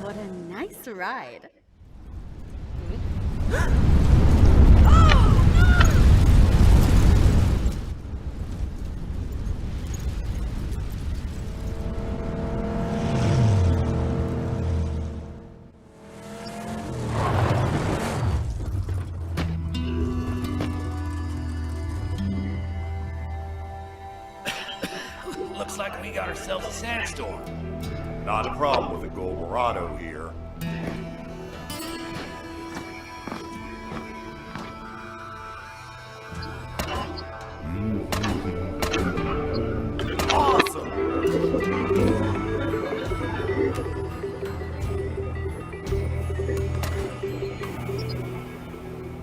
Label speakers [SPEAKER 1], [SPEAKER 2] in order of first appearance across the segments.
[SPEAKER 1] What a nice ride.
[SPEAKER 2] Looks like we got ourselves a sandstorm.
[SPEAKER 3] Not a problem with a Golborado here. Awesome!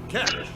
[SPEAKER 3] Catch!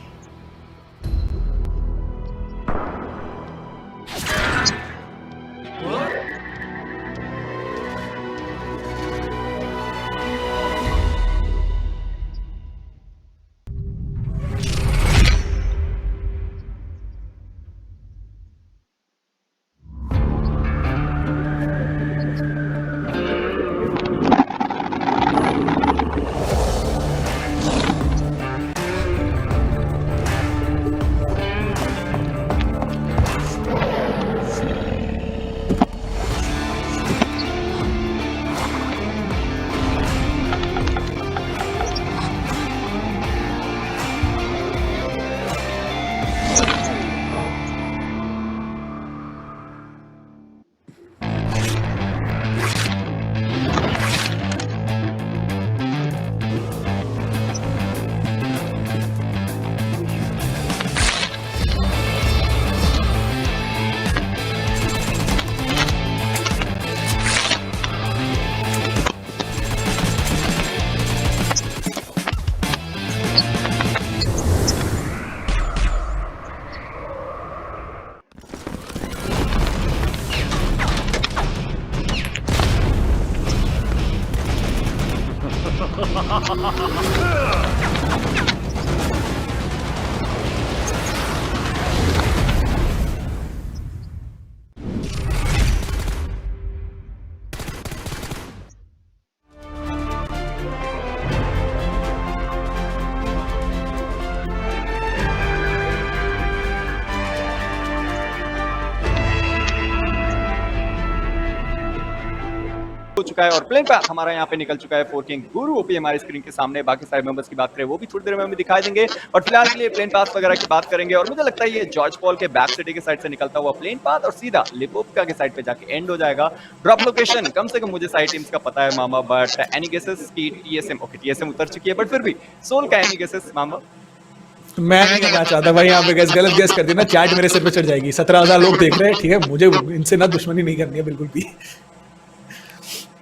[SPEAKER 4] हो चुका है और plane path हमारा यहाँ पे निकल चुका है। फोर किंग गुरु ओपी हमारे स्क्रीन के सामने। बाकी सारे मेंबर्स की बात करें वो भी थोड़ी देर में हमें दिखाई देंगे, और फिलहाल के लिए प्लेन पाथ वगैरह की बात करेंगे। और मुझे लगता है ये जॉर्ज पॉल के बैक सिटी के साइड से निकलता हुआ प्लेन पाथ और सीधा लिपोविका के साइड पे जाके एंड हो जाएगा। ड्रॉप लोकेशन कम से कम मुझे साइड टीम्स का पता है मामा, बट एनी गेसेस की टीएसएम? ओके, टीएसएम उतर चुकी है, बट फिर भी सोल का एनी गेसेस मामा?
[SPEAKER 5] मैं नहीं करना चाहता भाई, यहाँ पे गैस गलत गैस कर देना, चैट मेरे सिर पे चढ़ जाएगी। 17,000 लोग देख रहे हैं, ठीक है, मुझे इनसे ना दुश्मनी नहीं करनी है बिल्कुल भी।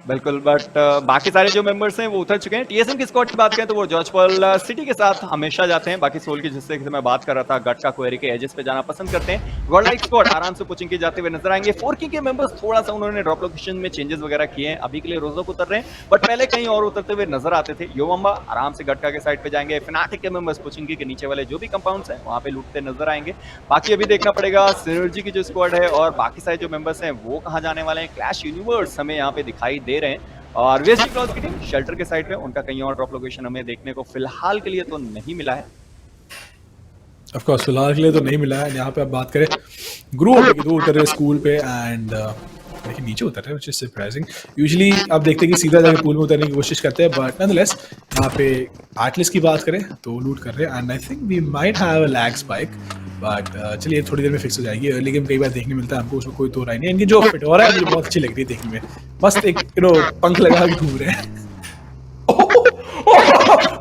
[SPEAKER 4] बिल्कुल, बट बाकी सारे जो मेंबर्स हैं वो उतर चुके हैं। टीएसएम की स्क्वाड की बात करें तो वो जॉर्ज पॉल सिटी के साथ हमेशा जाते हैं। बाकी सोल की जिससे मैं बात कर रहा था, गट का क्वेरी के एजेस पे जाना पसंद करते हैं। गॉडलाइक स्क्वाड आराम से पुचिंग की जाते हुए नजर आएंगे। फोर किंग के मेंबर्स थोड़ा सा उन्होंने ड्रॉप लोकेशन में चेंजेस वगैरह किए हैं, अभी के लिए रोजो को उतर रहे हैं, बट पहले कहीं और उतरते हुए नजर आते थे। योवम्बा आराम से गटका के साइड पे जाएंगे। फिनाटिक के मेंबर्स पुचिंग के नीचे वाले जो भी कंपाउंड्स हैं वहां पे लूटते नजर आएंगे। बाकी अभी देखना पड़ेगा सिनर्जी की जो स्क्वाड है और बाकी सारे जो मेंबर्स हैं वो कहां जाने वाले हैं। क्लैश यूनिवर्स हमें यहाँ पे दिखाई दे रहे हैं, और वेस्टी क्लॉज की टीम शेल्टर के साइड पे, उनका कहीं और ड्रॉप लोकेशन हमें देखने को फिलहाल के लिए तो नहीं मिला है।
[SPEAKER 5] ऑफ कोर्स फिलहाल के लिए तो नहीं मिला है। यहाँ पे आप बात करें ग्रुप की, तो उतर रहे स्कूल पे, एंड देखिए नीचे उतर रहे हैं, which is surprising. Usually आप देखते हैं कि सीधा जाके पूल में उतरने की कोशिश करते हैं, but nonetheless यहाँ पे आर्टलिस्ट की बात करें तो लूट कर रहे हैं, and I think we might have a lag spike. But चलिए थोड़ी देर में फिक्स हो जाएगी. अर्ली गेम कई बार देखने मिलता है हमको, उसमें कोई तो राय नहीं. इनकी जो फिट हो रहा है मुझे बहुत अच्छी लग रही है देखने में. मस्त एक पंख लगा के घूम रहे हैं.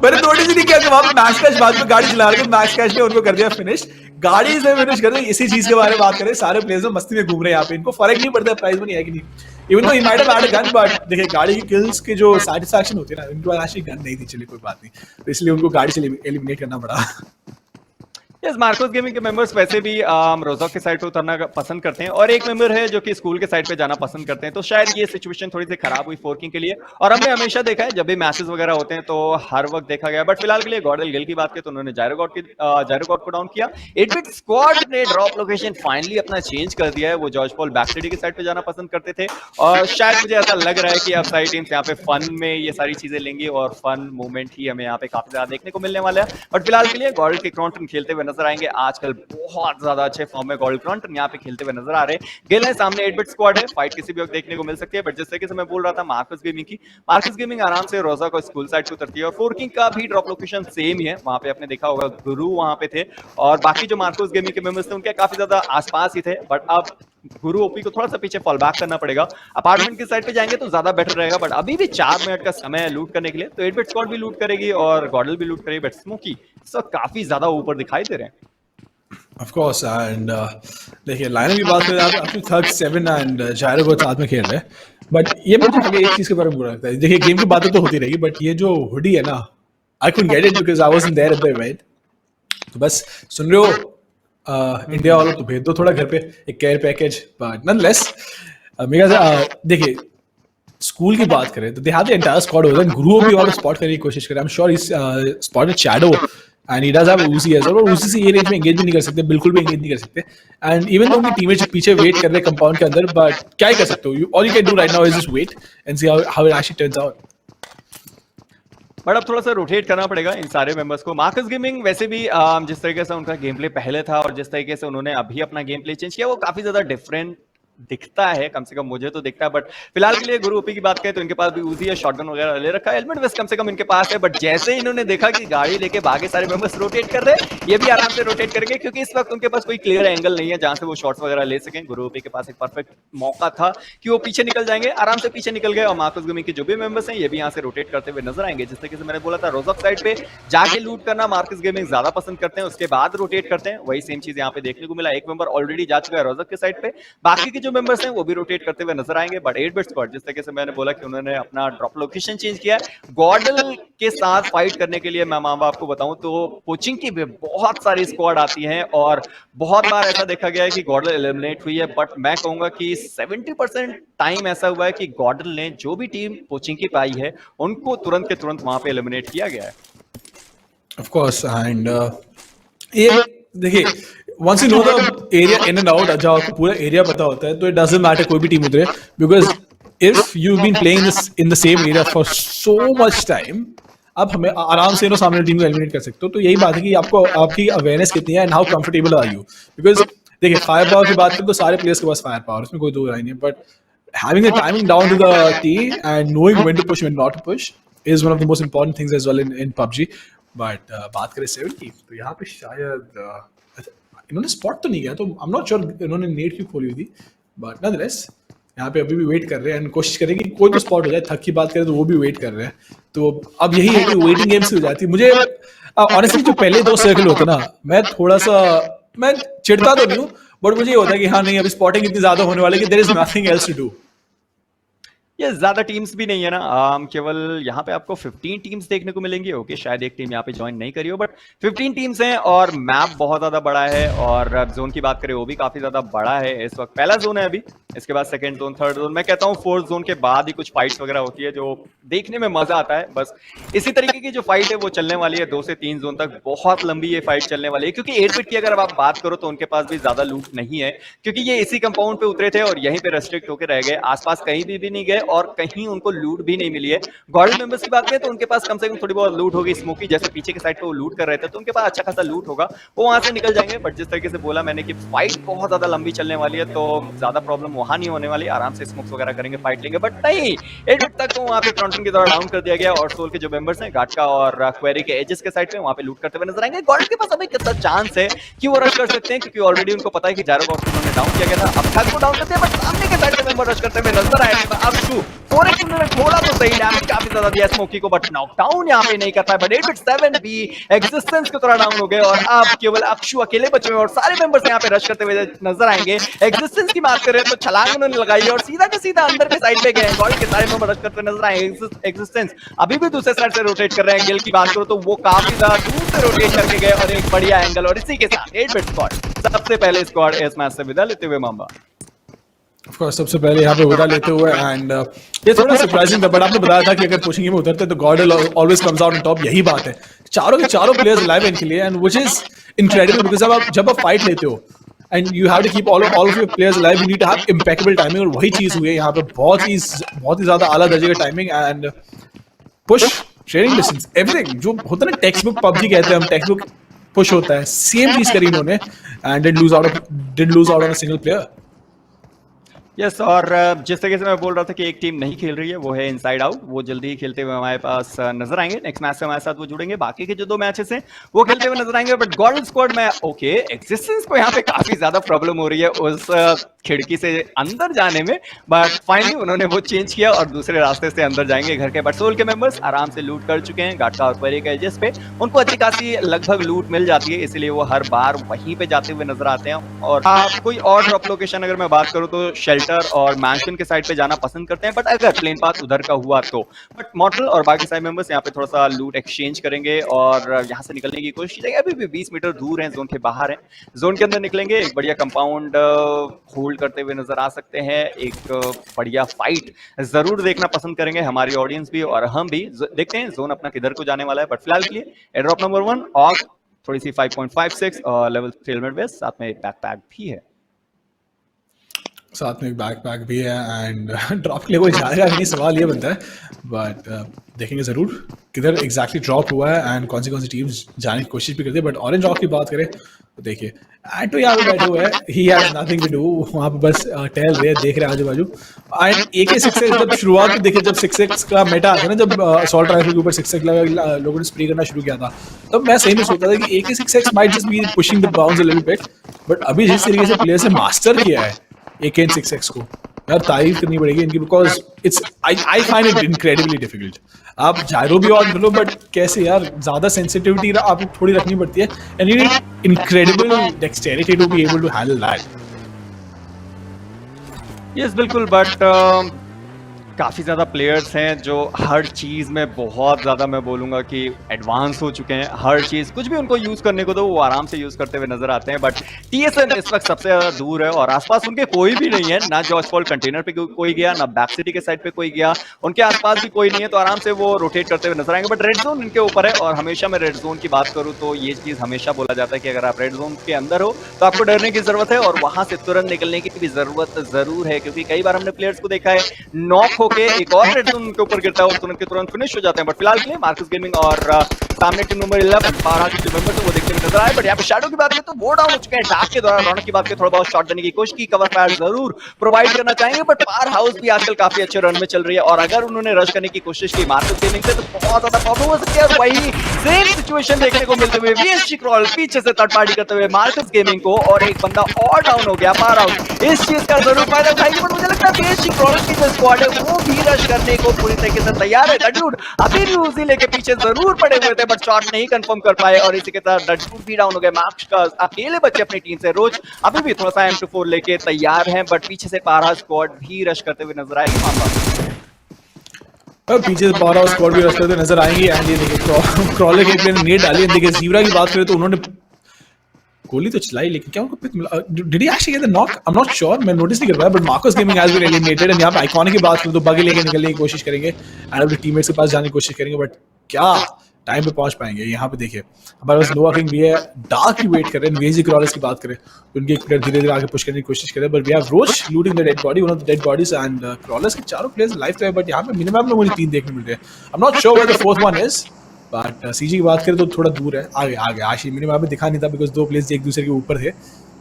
[SPEAKER 5] मैंने नोटिस ही नहीं किया कि वहां पे मैक्स कैश बाद में गाड़ी चला रहे थे. मैक्स कैश ने उनको कर दिया फिनिश. गाड़ी से फिनिश कर दिया. इसी चीज के बारे में बात करें. सारे प्लेयर्स मस्ती में घूम रहे हैं यहाँ पे. इनको फर्क नहीं पड़ता प्राइस मनी है कि नहीं. इवन तो he might have had a gun, but देखिए गाड़ी की किल्स की जो सैटिस्फैक्शन होती है ना, इनको एक्चुअली गन नहीं थी. चलिए कोई बात नहीं, तो इसलिए उनको गाड़ी से एलिमिनेट करना पड़ा.
[SPEAKER 4] यस, मार्कोस गेमिंग के मेंबर्स वैसे भी रोजॉक के साइड पे उतरना पसंद करते हैं और एक मेंबर है जो कि स्कूल के साइड पे जाना पसंद करते हैं. तो शायद ये सिचुएशन थोड़ी सी खराब हुई फोर्किंग के लिए और हमने हमेशा देखा है जब भी मैचेस वगैरह होते हैं तो हर वक्त देखा गया. बट फिलहाल के लिए गॉर्डल गिल की बात की तो उन्होंने जायरो गॉड को डाउन किया. 8-bit स्क्वाड ने ड्रॉप लोकेशन फाइनली अपना चेंज कर दिया है. वो जॉर्ज पॉल बैक सिटी के साइड पे जाना पसंद करते थे और शायद मुझे ऐसा लग रहा है कि अब सारी टीम्स यहाँ पे फन में ये सारी चीजें लेंगी और फन मूवमेंट ही हमें यहाँ पे काफी ज्यादा देखने को मिलने वाला है. बट फिलहाल के लिए गॉर्डल के क्रॉन्टन खेलते हुए नजर आएंगे. आजकल बहुत ज्यादा अच्छे फॉर्म में गोल्ड क्रॉन्टन यहाँ पे खेलते हुए नजर आ रहे हैं. गिल है सामने, 8-bit स्क्वाड है. फाइट किसी भी वक्त देखने को मिल सकती है. बट जिस तरीके से मैं बोल रहा था मार्कस गेमिंग आराम से रोजा को स्कूल साइड पे उतरती है और फोर्किंग का भी ड्रॉप लोकेशन सेम ही है. वहां पे आपने देखा होगा गुरु वहां पे थे और बाकी जो मार्कस गेमिंग के मेंबर्स थे उनके काफी ज्यादा आसपास ही थे. बट अब गुरु ओपी को थोड़ा सा पीछे फॉल बैक करना पड़ेगा. अपार्टमेंट की साइड पे जाएंगे तो ज्यादा बेटर रहेगा. बट अभी भी 4 मिनट का समय है लूट करने के लिए. तो 8-bit स्क्वाड भी लूट करेगी और गॉडल भी लूट करेगी. बट स्मोकी इस वक्त काफी ज्यादा ऊपर दिखाई दे रहे हैं.
[SPEAKER 5] Of course, and देखिए लाइनअप की बात करें आप थर्ड 7 एंड जायरो को साथ में खेल रहे हैं. बट ये मुझे एक चीज के बारे में बुरा लगता है. देखिए गेम की बातें तो होती रहेगी बट ये जो हुडी है ना, I couldn't get it because I wasn't there at the event. तो बस सुन रहे हो इंडिया वालों तो भेज दो थोड़ा घर पे एक केयर पैकेज. बट नॉनलेस देखिए स्कूल की बात करें तो they have the entire squad over. गुरु भी और स्पॉट करने की कोशिश करे. आई एम श्योर इस spotted shadow and he does have Uzi as well. और Uzi से ये रेंज में एंगेज भी नहीं कर सकते, बिल्कुल भी एंगेज नहीं कर सकते. and even though उनकी टीममेट्स पीछे वेट कर रहे हैं कंपाउंड के अंदर, but क्या ही कर सकते हो. all you can do right now is just wait and see how it actually turns out.
[SPEAKER 4] But अब थोड़ा सा रोटेट करना पड़ेगा इन सारे मेंबर्स को. मार्कस गेमिंग वैसे भी जिस तरीके से उनका गेम प्ले पहले था और जिस तरीके से उन्होंने अभी अपना गेम प्ले चेंज किया वो काफी ज्यादा डिफरेंट दिखता है. कम से कम मुझे तो दिखता है. बट फिलहाल के लिए गुरु ओपी की बात करें तो इनके पास भी उजी है, शॉटगन वगैरह ले रखा है. हेलमेट वेस्ट कम से कम इनके पास है. बट जैसे ही इन्होंने देखा कि गाड़ी लेके बाकी सारे मेंबर्स रोटेट कर रहे हैं, ये भी आराम से रोटेट करेंगे क्योंकि इस वक्त उनके पास कोई क्लियर एंगल नहीं है जहां से वो शॉट्स वगैरह ले सकें. गुरु ओपी के पास एक परफेक्ट मौका था कि वो पीछे निकल जाएंगे. आराम से पीछे निकल गए और मार्कस गेमिंग के जो भी मेंबर्स हैं ये भी यहाँ से रोटेट करते हुए नजर आएंगे. जिस तरीके से मैंने बोला था रोजक साइड पे जाके लूट करना मार्कस गेमिंग ज्यादा पसंद करते हैं, उसके बाद रोटेट करते हैं. वही सेम चीज यहाँ पे देखने को मिला. एक मेंबर ऑलरेडी जा चुका है रोजक के साइड पे, बाकी के जो मेंबर्स हैं वो भी रोटेट करते हुए नजर आएंगे. बट 8-bit स्क्वाड जिस तरीके से मैंने बोला कि उन्होंने अपना ड्रॉप लोकेशन चेंज किया है गॉडल के साथ फाइट करने के लिए. मैं आपको बताऊं तो कोचिंग की भी बहुत सारी स्क्वाड आती हैं और बहुत बार ऐसा देखा गया है कि गॉडल एलिमिनेट हुई है. बट मैं कहूंगा कि 70% टाइम ऐसा हुआ है कि गॉडल ने जो भी टीम कोचिंग की पाई है उनको तुरंत के तुरंत वहां पे एलिमिनेट किया गया है.
[SPEAKER 5] Of course, and ये देखिए once you know the area in and out, जब आपको पूरा एरिया पता होता है तो it doesn't matter कोई भी टीम उतरे, because if you've been playing this in the same area for so much time, अब हमें आराम से सामने टीम को एलिमिनेट कर सकते हो. तो यही बात है कि आपको आपकी अवेयरनेस कितनी है and how comfortable are you. Because देखिए फायर पावर की बात करें तो सारे प्लेयर्स के पास फायर पावर, उसमें कोई दो राय नहीं है. But having the timing down to the T and knowing when to push when not to push is one of the most important things as well in PUBG. But बात करें 70 तो यहाँ पे शायद इन्होंने स्पॉट तो नहीं किया, तो आई एम नॉट श्योर इन्होंने नेट क्यों खोली हुई थी. बट नॉनदलेस यहाँ पे अभी भी वेट कर रहे हैं एंड कोशिश करेंगे कि कोई तो स्पॉट हो जाए. थक की बात करें तो वो भी वेट कर रहे हैं. तो अब यही है कि वेटिंग गेम्स हो जाती है. मुझे ऑनेस्टली जो पहले 2 सर्कल होते ना, मैं थोड़ा सा मैं चिढ़ता तो नहीं हूँ बट मुझे ये होता है कि हाँ नहीं अभी स्पॉटिंग इतनी ज्यादा होने वाली है कि there is nothing else to do.
[SPEAKER 4] ये ज्यादा टीम्स भी नहीं है ना, केवल यहाँ पे आपको 15 टीम्स देखने को मिलेंगी. ओके शायद एक टीम यहाँ पे ज्वाइन नहीं करी हो बट 15 टीम्स हैं और मैप बहुत ज्यादा बड़ा है. और जोन की बात करें वो भी काफी ज्यादा बड़ा है. इस वक्त पहला जोन है अभी, इसके बाद सेकंड जोन, थर्ड जोन. मैं कहता हूँ फोर्थ जोन के बाद ही कुछ फाइट्स वगैरह होती है जो देखने में मजा आता है. बस इसी तरीके की जो फाइट है वो चलने वाली है 2 से 3 जोन तक. बहुत लंबी ये फाइट चलने वाली है क्योंकि 8-bit की अगर आप बात करो तो उनके पास भी ज्यादा लूट नहीं है क्योंकि ये इसी कंपाउंड पे उतरे थे और यहीं पे रेस्ट्रिक्ट होकर रह गए, आसपास कहीं भी नहीं गए और कहीं उनको लूट भी नहीं मिली है। गॉर्डन मेंबर्स की बात करें तो उनके पास कम से कम थोड़ी बहुत लूट होगी। स्मोकी जैसे पीछे के साइड पे वो लूट कर रहे थे तो उनके पास अच्छा खासा लूट होगा, वो वहां से निकल जाएंगे। बट जिस तरीके से बोला मैंने कि फाइट बहुत ज्यादा लंबी चलने वाली है तो ज्यादा प्रॉब्लम वहां नहीं होने वाली, आराम से स्मोक्स वगैरह करेंगे, फाइट लेंगे। बट नहीं, 8 तक तो वहां पे फ्रंटन की तरह डाउन कर दिया गया और सोल के जो मेंबर्स हैं गाटका और क्वेरी के एजेस के साइड पे वहां पे लूट करते हुए नजर आएंगे। गॉर्डन के पास अभी कितना चांस है कि वो रश कर सकते हैं क्योंकि ऑलरेडी उनको पता है कि जारो बॉक्स उन्होंने डाउन किया गया था। अब थक को डाउन करते हैं बट सामने के साइड से मेंबर रश करते हुए नजर आएंगे। अब शू 4x उन्होंने थोड़ा तो सही डैमेज काफी ज्यादा दिया स्मोकी को बट नॉकडाउन यहां पे नहीं करता है। बट 8-7 भी एक्जिस्टेंस की तरह डाउन हो गए और अब केवल अक्षु अकेले बचे हुए और सारे मेंबर्स यहां पे रश करते हुए नजर आएंगे। एक्जिस्टेंस की बात करें तो छलांग उन्होंने लगाई और सीधा के सीधा अंदर के साइड पे गए। गॉड के सारे मेंबर रश करते हुए नजर आएंगे। एक्जिस्टेंस अभी भी दूसरे साइड से रोटेट कर रहे हैं। गिल की बात करो तो वो काफी ज्यादा दूर से रोटेट करके गए और एक बढ़िया एंगल और इसी के साथ 8-बिट स्क्वाड सबसे पहले स्क्वाड इस मैच से विदा लेते हुए मामा
[SPEAKER 5] Of course, सबसे पहले यहाँ पे विदा लेते हुए एंड ये थोड़ा सरप्राइजिंग था बट आपने बताया था कि अगर पुशिंग में उतरते तो God always comes out on top. यही बात है, चारों के चारों प्लेयर्स लाइव इनके लिए and which is incredible because जब आप फाइट लेते हो and you have to keep all of your players live, you need to have impeccable timing और वही चीज हुई है यहाँ पे। बहुत ही ज्यादा आला दर्जे का timing and push, sharing distance, everything जो होता है ना टेक्स्ट बुक पबजी कहते हैं हम, टेक्स्ट बुक पुश होता है, सेम चीज करी इन्होंने and did lose out on a single player.
[SPEAKER 4] Yes और जिस तरीके से मैं बोल रहा था कि एक टीम नहीं खेल रही है वो है इनसाइड आउट, वो जल्दी ही खेलते हुए हमारे पास नजर आएंगे। नेक्स्ट मैच से हमारे साथ वो जुड़ेंगे, बाकी के जो 2 मैचेस हैं वो खेलते हुए नजर आएंगे। बट गोल्डन स्क्वाड में ओके एक्जिस्टेंस को यहाँ पे काफी ज्यादा प्रॉब्लम हो रही है उस खिड़की से अंदर जाने में, बट फाइनली उन्होंने वो चेंज किया और दूसरे रास्ते से अंदर जाएंगे घर के। बट सोल के मेंबर्स आराम से लूट कर चुके हैं गाटका और क्वेरी के एजेस पे, उनको अच्छी खासी लगभग लूट मिल जाती है इसलिए वो हर बार वहीं पे जाते हुए नजर आते हैं। और कोई और ड्रॉप लोकेशन अगर मैं बात करूँ तो शेल्टर और मैंशन के साइड पे जाना पसंद करते हैं, बट अगर प्लेन पाथ उधर का हुआ तो। बट मॉर्टल और बाकी सारे मेंबर्स यहाँ पे थोड़ा सा लूट एक्सचेंज करेंगे और यहाँ से निकलने की कोशिश करेंगे। अभी भी 20 मीटर दूर हैं, जोन के बाहर हैं, जोन के अंदर निकलेंगे, एक बढ़िया कंपाउंड होल्ड करते हुए नजर आ सकते हैं। एक बढ़िया फाइट जरूर देखना पसंद करेंगे हमारी ऑडियंस भी और हम भी। देखते हैं जोन अपना किधर को जाने वाला है। बट फिलहाल के लिए एयरड्रॉप नंबर 1 और थोड़ी सी 5.56 और लेवल 3 हेलमेट वेस्ट, साथ में एक बैकपैक भी है।
[SPEAKER 5] साथ में एक बैकपैक भी है एंड ड्रॉप के लिए कोई जाएगा नहीं, सवाल ये बनता है। बट देखेंगे जरूर किधर एग्जैक्टली ड्रॉप हुआ है एंड कौन सी टीम्स जाने की कोशिश भी करती है। बट ऑरेंज रॉक की बात करें तो देखिए एंटो यहाँ पे बैठे हुए हैं, he has nothing to do, वहाँ पे बस टहल रहे, देख रहे आजू बाजू। एंड AK-6X जब शुरुआत में देखिए, जब 6X का मेटा आता है ना, जब असॉल्ट राइफल के ऊपर 6X लोगों ने स्प्रे करना शुरू किया था, तब मैं सही में सोचता था कि AK-6X might just be pushing the bounds a little bit. But अभी जिस तरीके से प्लेयर्स ने मास्टर किया है AK-6X को, यार तारीफ करनी पड़ेगी इनकी, because it's I find it incredibly difficult. आप जायरो भी ऑन कर लो बट कैसे यार, ज्यादा सेंसिटिविटी आपको थोड़ी रखनी पड़ती है and you need incredible dexterity to be able to handle that.
[SPEAKER 4] Yes बिल्कुल, बट काफ़ी ज़्यादा प्लेयर्स हैं जो हर चीज़ में बहुत ज़्यादा मैं बोलूँगा कि एडवांस हो चुके हैं। हर चीज़ कुछ भी उनको यूज़ करने को दो वो आराम से यूज़ करते हुए नजर आते हैं। बट TSM इस वक्त सबसे ज़्यादा दूर है और आसपास उनके कोई भी नहीं है, ना जॉर्ज पॉल कंटेनर पे कोई गया, ना बैक सिटी के साइड पे कोई गया, उनके आसपास भी कोई नहीं है, तो आराम से वो रोटेट करते हुए नजर आएंगे। बट रेड जोन इनके ऊपर है और हमेशा मैं रेड जोन की बात करूँ तो ये चीज़ हमेशा बोला जाता है कि अगर आप रेड जोन के अंदर हो तो आपको डरने की जरूरत है और वहां से तुरंत निकलने की भी जरूरत जरूर है, क्योंकि कई बार हमने प्लेयर्स को देखा है नॉक होके एक और उनके ऊपर गिरता है और तुरंत के तुरंत फिनिश हो जाते हैं। बट फिलहाल के लिए मार्कस गेमिंग और सामने टीम नंबर 11 12 के जो मेंबर्स हैं वो देखते हुए नजर आए। बट यहाँ पे शैडो की बात करें तो वो डाउन हो चुके हैं। डार्क के दौरान रौनक की बात करें थोड़ा बहुत शॉट देने की कोशिश की, कवर फायर जरूर प्रोवाइड करना चाहेंगे, बट पावर हाउस भी आजकल काफी अच्छे रन में चल रही है और अगर उन्होंने रश करने की कोशिश की मार्कस गेमिंग से तो बहुत ज्यादा प्रॉब्लम हो सकती है। और वही सेम सिचुएशन देखने को मिलते हुए VSG क्रॉल पीछे से थर्ड पार्टी करते हुए मार्कस गेमिंग को और एक बंदा और डाउन हो गया पावर हाउस। इस चीज का जरूर फायदा उठाएंगे, बट मुझे लगता है VSG क्रॉल की जो स्क्वाड है वो भी रश करने को पूरी तरीके से तैयार है। डड्यूड अभी भी उसी लेके पीछे जरूर पड़े हुए थे बट शॉट नहीं कंफर्म कर पाए और इसी के साथ डड्यूड भी डाउन हो गए। मार्क्स का अकेले बच्चे अपनी टीम से रोज अभी भी थोड़ा सा M24 लेके तैयार हैं, बट पीछे से पारा स्क्वाड भी रश करते हुए नजर आएगी।
[SPEAKER 5] पीछे से पारा स्क्वाड भी रश करते नजर आएंगे एंड ये देखिए क्रॉलर के प्लेयर ने नेट डाली। देखिए जीब्रा की बात करें तो उन्होंने गोली तो चलाई लेकिन क्या उनको पिक मिला? Did he actually get the knock? I am not sure, मैं नोटिस नहीं कर पाया। But Marcus gaming has been eliminated and यहां पे आइकॉनिक की बात करें तो बगी लेके निकलने की कोशिश करेंगे एंड अपने टीममेट्स के पास जाने की कोशिश करेंगे। बट क्या टाइम पे पहुंच पाएंगे। यहाँ पे देखिए हमारे पास नोवा किंग भी है, डार्क की वेट कर रहे हैं। वेजी क्रॉलर्स की बात करें तो उनके एक प्लेयर धीरे धीरे आगे पुश करने की कोशिश करे, but we have Roach looting the dead body, one of the dead bodies, and Crawlers के चारों प्लेयर्स लाइफ तो है, बट यहाँ पे मिनिमम में मुझे 3 देखने मिल रहे हैं। आई am not sure where the fourth one is, but CG की बात करें तो थोड़ा दूर है, आगे आशी मिनिमम में दिखा नहीं था बिकॉज 2 प्लेयर्स एक दूसरे के ऊपर थे।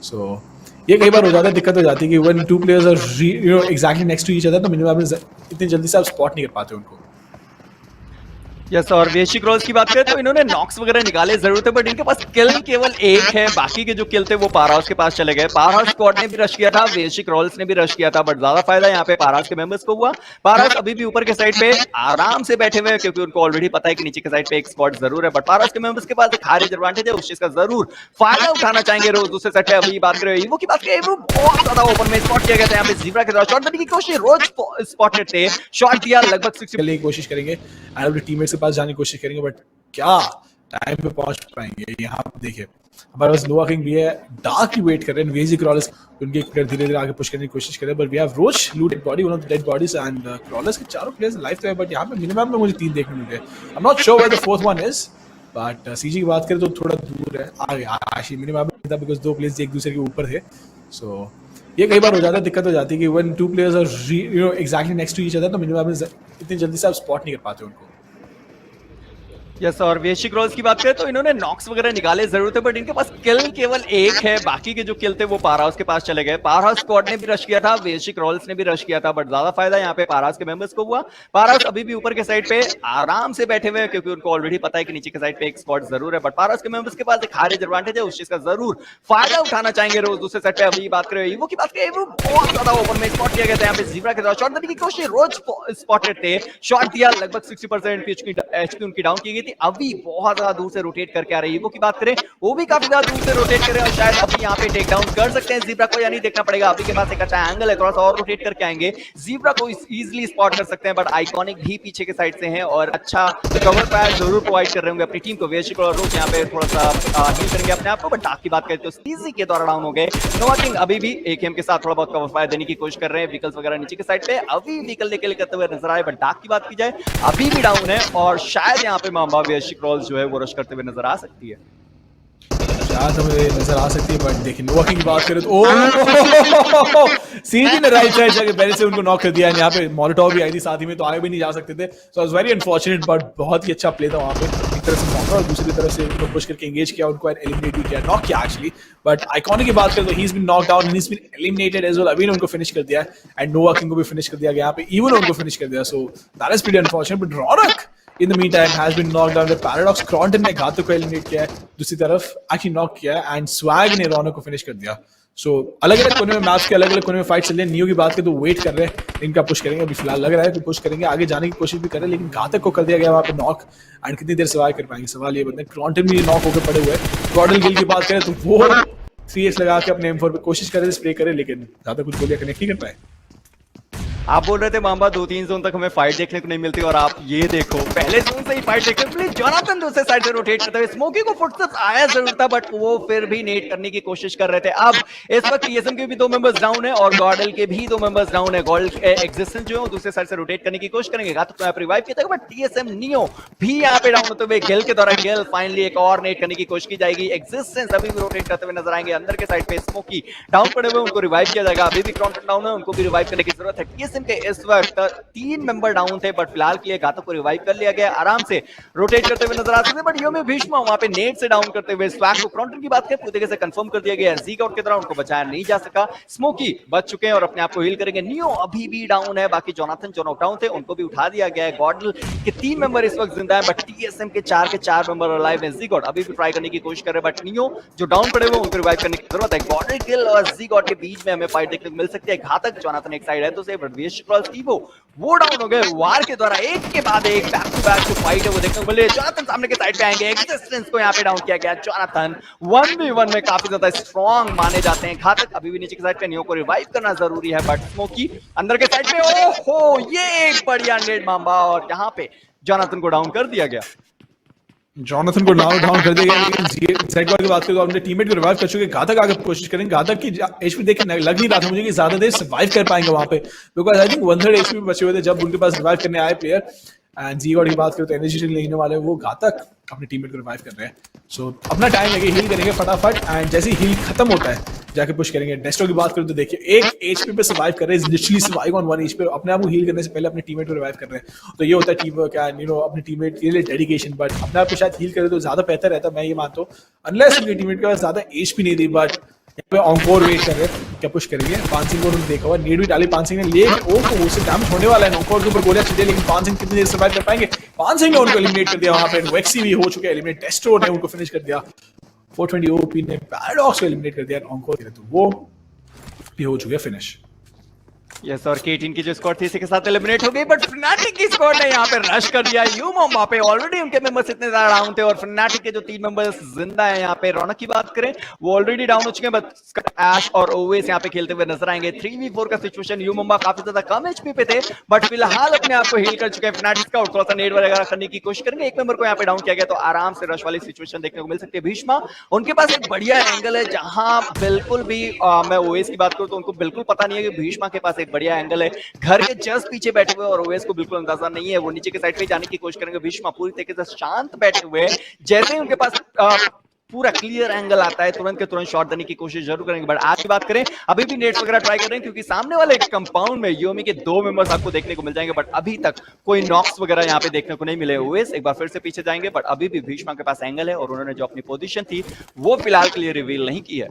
[SPEAKER 5] सो ये कई बार हो जाता है, दिक्कत हो जाती है कि when 2 players are exactly next to each other तो मिनिमम में इतनी जल्दी से आप स्पॉट नहीं कर पाते उनको।
[SPEAKER 4] यस, और वेशी क्रॉस की बात करें तो इन्होंने नॉक्स वगैरह निकाले जरूर थे, बट इनके पास किल केवल एक है। बाकी के जो किल थे वो पावरहाउस के पास चले गए। पावरहाउस स्क्वाड ने भी रश किया था, वेशी क्रॉल्स ने भी रश किया था, बट ज्यादा फायदा यहाँ पे पावरहाउस के मेंबर्स को हुआ। पावरहाउस अभी भी ऊपर के साइड पे आराम से बैठे हुए हैं क्योंकि उनको ऑलरेडी पता है कि नीचे के साइड पे एक स्क्वाड जरूर है, बट पावरहाउस के मेंबर्स के पास एक हायर एडवांटेज है, उस चीज का जरूर फायदा उठाना चाहेंगे रोज। दूसरे साइड पे अभी बात करें ईवो की बात करें, ईवो बहुत ज्यादा ओपन में स्पॉट किया गया था। यहाँ पे ज़ीब्रा के द्वारा शॉट देने की कोशिश, रोज स्पॉटेड थे, शॉट दिया लगभग 60
[SPEAKER 5] के लिए कोशिश करेंगे एंड अपने टीममेट्स के पास जाने की कोशिश करेंगे, बट क्या टाइम पे पहुंच पाएंगे। यहाँ पे देखिए हमारे पास नोवा किंग भी है, डार्क की वेट कर रहे हैं। वेजी क्रॉलर्स उनके एक प्लेयर धीरे धीरे आगे पुश करने की कोशिश करे, but we have Roach looted body, one of the dead bodies, and Crawlers के चारों प्लेयर्स लाइफ तो है, बट यहाँ पे मिनिमम में मुझे 3 देखने मिल रहे हैं। आई am not sure where the fourth one is, but CG की बात करें तो थोड़ा दूर है, आगे आशी मिनिमम था बिकॉज 2 प्लेयर्स एक दूसरे के ऊपर थे। सो ये कई बार हो जाता है, दिक्कत हो जाती है कि when 2 players are exactly next to each other तो मिनिमम में इतनी जल्दी से आप स्पॉट नहीं कर पाते उनको।
[SPEAKER 4] यस, और वेशी क्रॉस की बात करें तो इन्होंने नॉक्स वगैरह निकाले जरूर थे, बट इनके पास किल केवल एक है। बाकी के जो किल थे वो पावरहाउस के पास चले गए। पावरहाउस स्क्वाड ने भी रश किया था, वेशी क्रॉल्स ने भी रश किया था, बट ज्यादा फायदा यहाँ पे पावरहाउस के मेंबर्स को हुआ। पावरहाउस अभी भी ऊपर के साइड पे आराम से बैठे हुए हैं क्योंकि उनको ऑलरेडी पता है कि नीचे के साइड पे एक स्क्वाड जरूर है, बट पावरहाउस के मेंबर्स के पास एक हायर एडवांटेज है, उस चीज का जरूर फायदा उठाना चाहेंगे रोज। दूसरे साइड पे अभी बात करें ईवो की बात करें, ईवो बहुत ज्यादा ओपन में स्पॉट किया गया था। यहाँ पे ज़ीब्रा के द्वारा शॉट देने की कोशिश, रोज स्पॉटेड थे, शॉट दिया लगभग 60% एचपी उनकी डाउन की गई थी। अभी बहुत ज्यादा दूर से रोटेट करके आ रही है। वो की बात करें वो भी काफी ज्यादा दूर से रोटेट कर रहे हैं और शायद अभी यहाँ पे टेक डाउन कर सकते हैं ज़ीब्रा को, यानी देखना पड़ेगा। अभी के पास एक अच्छा एंगल है, थोड़ा सा और रोटेट करके आएंगे, ज़ीब्रा को इजीली स्पॉट कर सकते हैं, बट आइकॉनिक भी पीछे के साइड से हैं और अच्छा कवर फायर जरूर प्रोवाइड कर रहे होंगे अपनी टीम को। वेशी और रोच यहाँ पे थोड़ा सा हील करेंगे अपने आप को, बट डार्क की बात करें तो सीजी के द्वारा डाउन हो गए। नोवा किंग अभी भी एकेएम के साथ थोड़ा बहुत कवर फायर देने की कोशिश कर रहे हैं। व्हीकल्स वगैरह नीचे के साइड पे अभी व्हीकल लेके करते हुए नजर आए, बट डार्क की बात की जाए अभी भी डाउन है और शायद यहाँ पे मामा वेशी क्रॉल्स जो है वो रश करते हुए नजर आ सकती है।
[SPEAKER 5] शायद हमें नजर आ सकती है, बट देखिए नोवा किंग की बात करें तो सीधी ने राइट साइड जाके पहले से उनको नॉक कर दिया। यहाँ पे मोलोटोव भी आई थी साथ ही में, तो आगे भी नहीं जा सकते थे। So was very unfortunate, but बहुत ही अच्छा प्ले था वहाँ पे। एक तरफ से मौका और दूसरी तरफ से उनको पुश करके एंगेज किया, उनको एलिमिनेट भी किया, नॉक किया एक्चुअली। बट आइकॉनिक की बात करें तो he is been knocked down and he is been eliminated as well. अभी ने उनको फिनिश कर दिया एंड नोवा किंग को भी फिनिश कर दिया गया यहाँ पे, इवन उनको फिनिश कर दिया। So that is pretty unfortunate, but Ronak in the meantime has been knocked down. The Paradox Cronton ने घातक को एलिमिनेट किया है, दूसरी तरफ actually नॉक किया है एंड स्वैग ने रॉनक को फिनिश कर दिया। सो अलग अलग कोने में मैच के अलग अलग कोने में फाइट चल रही है। नियो की बात करें तो वेट कर रहे हैं, इनका पुश करेंगे। अभी फिलहाल लग रहा है कि पुश करेंगे, आगे जाने की कोशिश भी कर रहे हैं, लेकिन घातक को कर दिया गया वहाँ पे नॉक। एंड कितनी देर सर्वाइव कर पाएंगे सवाल ये बनता है। क्रॉन्टन भी नॉक होकर पड़े हुए हैं। गॉर्डन गिल की बात करें तो वो 3x लगा के अपने M4 पे कोशिश कर रहे थे स्प्रे करे, लेकिन ज्यादा कुछ गोलियां कनेक्ट नहीं कर पाए।
[SPEAKER 4] आप बोल रहे थे मामा 2-3 जोन तक हमें फाइट देखने को नहीं मिलती, और आप ये देखो पहले जोन से ही फाइट देखने को मिली। जोनाथन दूसरे साइड से रोटेट करते हुए, स्मोकी को फुटस्टेप्स आया जरूर था, बट वो फिर भी नेट करने की कोशिश कर रहे थे। अब इस वक्त टीएसएम के भी 2 मेंबर्स डाउन है और गॉर्डल के भी 2 मेंबर्स डाउन है। गॉर्डल एग्जिस्टेंस जो है दूसरे साइड से रोटेट करने की कोशिश करेंगे, घातक को यहाँ पे रिवाइव किया जाएगा, बट टीएसएम नियो भी यहाँ पे डाउन होते हुए गेल के द्वारा गेल फाइनली एक और नेट करने की कोशिश की जाएगी। एग्जिस्टेंस अभी भी रोटेट करते हुए नजर आएंगे। अंदर के साइड पे स्मोकी डाउन पड़े हुए, उनको रिवाइव किया जाएगा। अभी भी क्रॉन्टन डाउन है, उनको भी रिवाइव करने की जरूरत है। टीएसएम के इस वक्त 3 मेंबर डाउन थे, बट फिलहाल के लिए घातक को रिवाइव कर लिया गया। आराम से रोटेट करते हुए नजर आ सकते हैं, बट योमी भीष्मा वहां पे नेट से डाउन करते हुए स्वैग को क्रॉन्टन की बात करें पूरी तरीके से कंफर्म कर दिया गया। ज़ीग आउट के दौरान उनको बचाया नहीं जा सका। स्मोकी बच चुके हैं और अपने आप को हील करेंगे। नियो अभी भी डाउन है, बाकी जोनाथन जो नॉकडाउन थे उनको भी उठा दिया गया है। गॉर्डल के 3 मेंबर इस वक्त जिंदा है, बट टीएसएम के 4 मेंबर अलाइव हैं। ज़ीग आउट अभी भी ट्राई करने की कोशिश कर रहे हैं, बट नियो जो डाउन पड़े हुए उनको रिवाइव करने की जरूरत है। गॉर्डल किल और ज़ीग आउट के बीच में हमें फाइट देखने को मिल सकती है। घातक जोनाथन एक साइड है तो से, बट वो डाउन हो गए। वार के द्वारा एक के बाद एक बैक टू बैक जो फाइट है वो देखने को मिले। जोनाथन सामने के साइड पे आएंगे, एग्जिस्टेंस को यहाँ पे डाउन किया गया। जोनाथन 1v1 में काफी ज्यादा स्ट्रॉन्ग माने जाते हैं। घातक अभी भी नीचे के साइड पे, नियो को रिवाइव करना जरूरी है, बट स्मोकी अंदर के साइड पे, ओहो ये एक बढ़िया नेट मामा, और यहाँ पे जोनाथन को डाउन कर दिया गया।
[SPEAKER 5] जोनाथन को डाउन कर दिया गया, लेकिन ज़ेडगॉड की बात करें तो अपने टीममेट को रिवाइव कर चुके। घातक आगे कोशिश करेंगे। घातक की एचपी देख के लग नहीं रहा था मुझे कि ज्यादा देर सर्वाइव कर पाएंगे वहां पे, बिकॉज आई थिंक 1/3 एचपी बचे हुए थे जब उनके पास रिवाइव करने आए प्लेयर। एंड ज़ीगॉड की बात करें तो एनर्जी ड्रिंक लेने वाले वो घातक अपने टीममेट को रिवाइव कर रहे हैं। सो अपना टाइम लगे, हील करेंगे फटाफट, एंड जैसे ही हील खत्म होता है जाके पुश करेंगे। डेस्ट्रो की बात करें तो देखिए 1 HP पे सर्वाइव कर रहे हैं, लिटरली सर्वाइव ऑन 1 HP पे, अपने आप को हील करने से पहले अपने टीममेट को रिवाइव कर रहे हैं। तो ये होता है टीम वर्क एंड अपने टीममेट के लिए डेडिकेशन। बट अपने आप को शायद हील करे तो ज्यादा बेहतर रहता, मैं ये मानता हूँ, अनलेस उनके टीममेट के पास ज्यादा HP नहीं दी। बट यहाँ पे ऑनकोर वेट कर रहे हैं, क्या पुश करेंगे। पांसिंग को उन्होंने देखा हुआ, नीड भी डाली पांसिंग ने, लेकिन वो से डैमेज होने वाला है। ऑनकोर के ऊपर गोलियां चली, लेकिन पांसिंग कितनी देर सर्वाइव कर पाएंगे। पांसिंग ने उनको एलिमिनेट कर दिया, वहां पे वेक्सी भी हो चुके हैं एलिमिनेट, डेस्ट्रो ने उनको फिनिश कर दिया, 420 OP ने पैराडॉक्स को एलिमिनेट कर दिया ऑनकोर के, तो वो भी हो चुके हैं फिनिश।
[SPEAKER 4] यस, और K18 की जो स्क्वाड थी इसी के साथ एलिमिनेट हो गई, बट फनाटिक की स्क्वाड ने यहाँ पे रश कर दिया यूमोम्बा पे। ऑलरेडी उनके मेंबर्स इतने ज्यादा डाउन थे और फनाटिक के जो 3 मेंबर्स जिंदा हैं यहाँ पे। रौनक की बात करें वो ऑलरेडी डाउन हो चुके हैं, बट ऐश और ओवेस यहाँ पे खेलते हुए नजर आएंगे। 3v4 का सिचुएशन, यूमोम्बा काफी ज्यादा कम HP पे थे, बट फिलहाल अपने आप को हील कर चुके हैं। फनाटिक का थोड़ा सा नेड वगैरह करने की कोशिश करेंगे, एक मेंबर को यहाँ पे डाउन किया गया तो आराम से रश वाली सिचुएशन देखने को मिल सकती है। भीष्मा उनके पास एक बढ़िया एंगल है, जहां बिल्कुल भी मैं ओवेस की बात करूं तो उनको बिल्कुल पता नहीं है कि भीष्मा के पास एक बढ़िया एंगल है। घर के जस्ट पीछे बैठे हुए और ओवेस को बिल्कुल अंदाजा नहीं है, वो नीचे के साइड पे जाने की कोशिश करेंगे। भीष्मा पूरी तरीके से शांत बैठे हुए, जैसे ही उनके पास पूरा क्लियर एंगल आता है तुरंत के तुरंत शॉट देने की कोशिश जरूर करेंगे। बट आज की बात करें अभी भी नेट्स वगैरह ट्राई कर रहे हैं, क्योंकि सामने वाले कंपाउंड में योमी के 2 मेंबर्स आपको देखने को मिल जाएंगे, बट अभी तक कोई नॉक्स वगैरह यहाँ पे देखने को नहीं मिले। ओवेस एक बार फिर से पीछे जाएंगे, बट अभी भी भीष्मा के पास एंगल है और उन्होंने जो अपनी पोजीशन थी वो फिलहाल के लिए रिवील नहीं की है।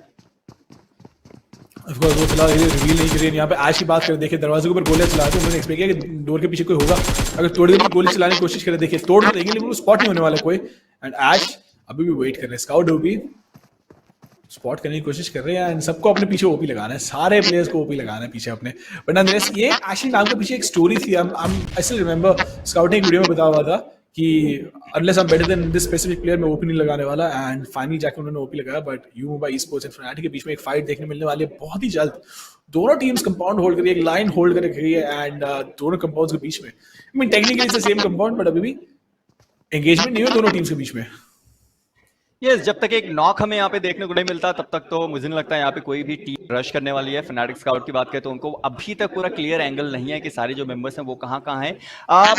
[SPEAKER 5] ऑफ कोर्स वो फिलहाल रिवील नहीं करिए। यहाँ पे आज की बात करें, देखिए दरवाजे के ऊपर गोलियां चला रहे थे, उन्होंने एक्सपेक्ट किया कि डोर के पीछे कोई होगा, अगर थोड़ी देर में गोली चलाने की कोशिश करें, देखिए तोड़ तो देंगे लेकिन वो स्पॉट नहीं होने वाला कोई। एंड ऐश अभी भी वेट कर रहे हैं, स्काउट भी स्पॉट करने की कोशिश कर रहे हैं एंड सबको अपने पीछे ओपी लगाना है, सारे प्लेयर्स को ओपी लगाना है पीछे अपने। बट नॉनदलेस ये ऐश नाम के पीछे एक स्टोरी थी, आई स्टिल रिमेंबर स्काउट ने एक वीडियो में बताया हुआ था कि unless I am better than this specific player मैं ओपी नहीं लगाने वाला, एंड फाइनली जाके उन्होंने ओपी लगाया। बट यूमोम्बा ई-स्पोर्ट्स एंड फनाटिक के बीच में एक फाइट देखने मिलने वाली है बहुत ही जल्द। दोनों टीम्स कंपाउंड होल्ड कर रही है, एक लाइन होल्ड कर रही है एंड दोनों कंपाउंड्स के बीच में, I mean technically it's the same compound but अभी भी एंगेजमेंट नहीं हुआ दोनों टीम्स के बीच में।
[SPEAKER 4] यस, जब तक एक नॉक हमें यहाँ पे देखने को नहीं मिलता तब तक तो मुझे नहीं लगता यहाँ पे कोई भी टीम रश करने वाली है। फनाटिक स्काउट की बात करें तो उनको अभी तक पूरा क्लियर एंगल नहीं है कि सारे जो मेंबर्स हैं वो कहाँ हैं।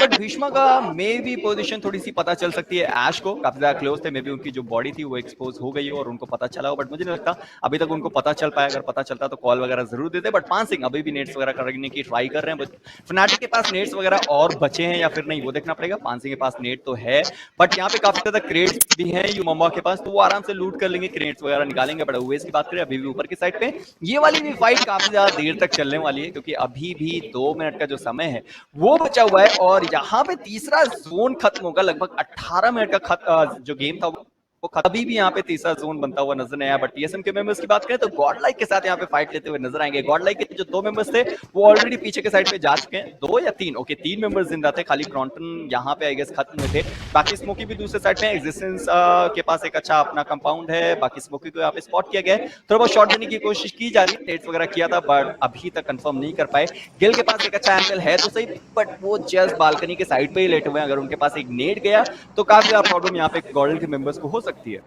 [SPEAKER 4] बट भीष्मा का मे भी पोजीशन थोड़ी सी पता चल सकती है। ऐश को काफी ज्यादा क्लोज थे, मे बी उनकी जो बॉडी थी वो एक्सपोज हो गई हो और उनको पता चला हो, बट मुझे नहीं लगता अभी तक उनको पता चल पाया। अगर पता चलता तो कॉल वगैरह जरूर देते। बट पांसिंग अभी भी नेट्स वगैरह करने की ट्राई कर रहे हैं, बट फनाटिक के पास नेट्स वगैरह और बचे हैं या फिर नहीं वो देखना पड़ेगा। पांसिंग के पास नेट तो है, बट यहाँ पे काफी ज्यादा क्रेट्स भी है यूमोम्बा के पास, तो वो आराम से लूट कर लेंगे, क्रेट्स वगैरह निकालेंगे। बट ओवेस की बात करें अभी भी ऊपर की साइड पे ये वाली भी फाइट काफी ज्यादा देर तक चलने वाली है, क्योंकि अभी भी 2 मिनट का जो समय है वो बचा हुआ है और यहाँ पे तीसरा जोन खत्म होगा। लगभग 18 मिनट का जो गेम था वो अभी भी यहाँ पे तीसरा जोन बनता हुआ नजर नहीं आया। बट टीएसएम के मेंबर्स की बात करें तो गॉडलाइक के साथ यहाँ पे फाइट लेते हुए नजर आएंगे। गॉडलाइक के जो 2 मेंबर्स थे वो ऑलरेडी पीछे के साइड पे जा चुके हैं, 2 या 3, ओके 3 मेंबर्स जिंदा थे, खाली क्रॉन्टन यहाँ पे आई गेस खत्म हुए थे। बाकी स्मोकी भी दूसरे साइड पे, एग्जिस्टेंस के पास एक अच्छा अपना कंपाउंड है, बाकी स्मोकी को यहाँ पे स्पॉट किया गया है। थोड़ा बहुत शॉट देने की कोशिश की जा रही है, नेट्स वगैरह किया था बट अभी तक कंफर्म नहीं कर पाए। गिल के पास एक अच्छा एंगल है तो सही, बट वो जस्ट बालकनी के साइड पे ही लेटे हुए हैं। अगर उनके पास एक नेट गया तो काफी ज्यादा प्रॉब्लम यहाँ पे गॉडल के मेंबर्स को हो सकती है,